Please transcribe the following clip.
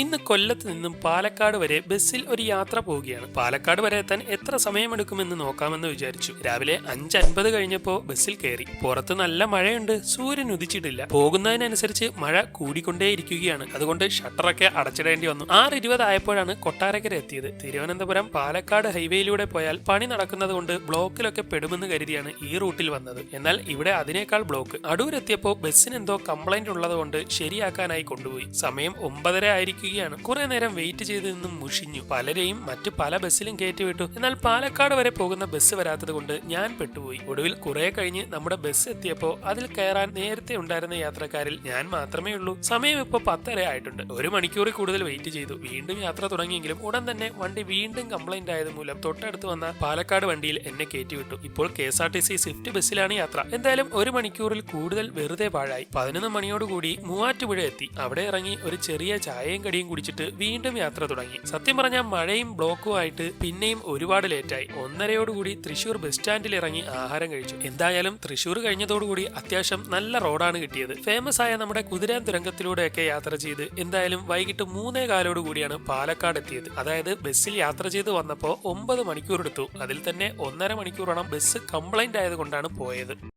ഇന്ന് കൊല്ലത്ത് നിന്നും പാലക്കാട് വരെ ബസ്സിൽ ഒരു യാത്ര പോവുകയാണ്. പാലക്കാട് വരെ എത്താൻ എത്ര സമയമെടുക്കുമെന്ന് നോക്കാമെന്ന് വിചാരിച്ചു. രാവിലെ 5:50 കഴിഞ്ഞപ്പോ ബസ്സിൽ കയറി. പുറത്ത് നല്ല മഴയുണ്ട്, സൂര്യൻ ഉദിച്ചിട്ടില്ല. പോകുന്നതിനനുസരിച്ച് മഴ കൂടിക്കൊണ്ടേയിരിക്കുകയാണ്. അതുകൊണ്ട് ഷട്ടറൊക്കെ അടച്ചിടേണ്ടി വന്നു. 6:20 ആയപ്പോഴാണ് കൊട്ടാരക്കര എത്തിയത്. തിരുവനന്തപുരം പാലക്കാട് ഹൈവേയിലൂടെ പോയാൽ പണി നടക്കുന്നത് കൊണ്ട് ബ്ലോക്കിലൊക്കെ പെടുമെന്ന് കരുതിയാണ് ഈ റൂട്ടിൽ വന്നത്. എന്നാൽ ഇവിടെ അതിനേക്കാൾ ബ്ലോക്ക്. അടൂരെത്തിയപ്പോ ബസ്സിന് എന്തോ കംപ്ലൈന്റ് ഉള്ളത് കൊണ്ട് ശരിയാക്കാനായി കൊണ്ടുപോയി. സമയം 9:30 ആയിരിക്കും. കുറെ നേരം വെയിറ്റ് ചെയ്ത് നിന്നും മുഷിഞ്ഞു. പലരെയും മറ്റു പല ബസ്സിലും കയറ്റിവിട്ടു. എന്നാൽ പാലക്കാട് വരെ പോകുന്ന ബസ് വരാത്തത് കൊണ്ട് ഞാൻ പെട്ടുപോയി. ഒടുവിൽ കുറെ കഴിഞ്ഞ് നമ്മുടെ ബസ് എത്തിയപ്പോ അതിൽ കയറാൻ നേരത്തെ ഉണ്ടായിരുന്ന യാത്രക്കാരിൽ ഞാൻ മാത്രമേ ഉള്ളൂ. സമയം ഇപ്പൊ 10:30 ആയിട്ടുണ്ട്. 1 മണിക്കൂറിൽ കൂടുതൽ വെയിറ്റ് ചെയ്തു. വീണ്ടും യാത്ര തുടങ്ങിയെങ്കിലും ഉടൻ തന്നെ വണ്ടി വീണ്ടും കംപ്ലൈന്റ് ആയത് മൂലം തൊട്ടടുത്ത് വന്ന പാലക്കാട് വണ്ടിയിൽ എന്നെ കയറ്റിവിട്ടു. ഇപ്പോൾ KSRTC സ്വിഫ്റ്റ് ബസ്സിലാണ് യാത്ര. എന്തായാലും 1 മണിക്കൂറിൽ കൂടുതൽ വെറുതെ പാഴായി. 11 മണിയോടുകൂടി മൂവാറ്റുപുഴ എത്തി. അവിടെ ഇറങ്ങി ഒരു ചെറിയ ചായയും കടിയും കുടിച്ചിട്ട് വീണ്ടും യാത്ര തുടങ്ങി. സത്യം പറഞ്ഞാൽ മഴയും ബ്ലോക്കും ആയിട്ട് പിന്നെയും ഒരുപാട് ലേറ്റായി. 1:30 തൃശൂർ ബസ് സ്റ്റാൻഡിൽ ഇറങ്ങി ആഹാരം കഴിച്ചു. എന്തായാലും തൃശൂർ കഴിഞ്ഞതോടുകൂടി അത്യാവശ്യം നല്ല റോഡാണ് കിട്ടിയത്. ഫേമസ് ആയ നമ്മുടെ കുതിരാൻ തുരങ്കത്തിലൂടെയൊക്കെ യാത്ര ചെയ്ത് എന്തായാലും വൈകിട്ട് 3:15 പാലക്കാട് എത്തിയത്. അതായത് ബസ്സിൽ യാത്ര ചെയ്ത് വന്നപ്പോ 9 മണിക്കൂർ എടുത്തു. അതിൽ തന്നെ 1.5 മണിക്കൂറോളം ബസ് കംപ്ലൈന്റ് ആയത് കൊണ്ടാണ് പോയത്.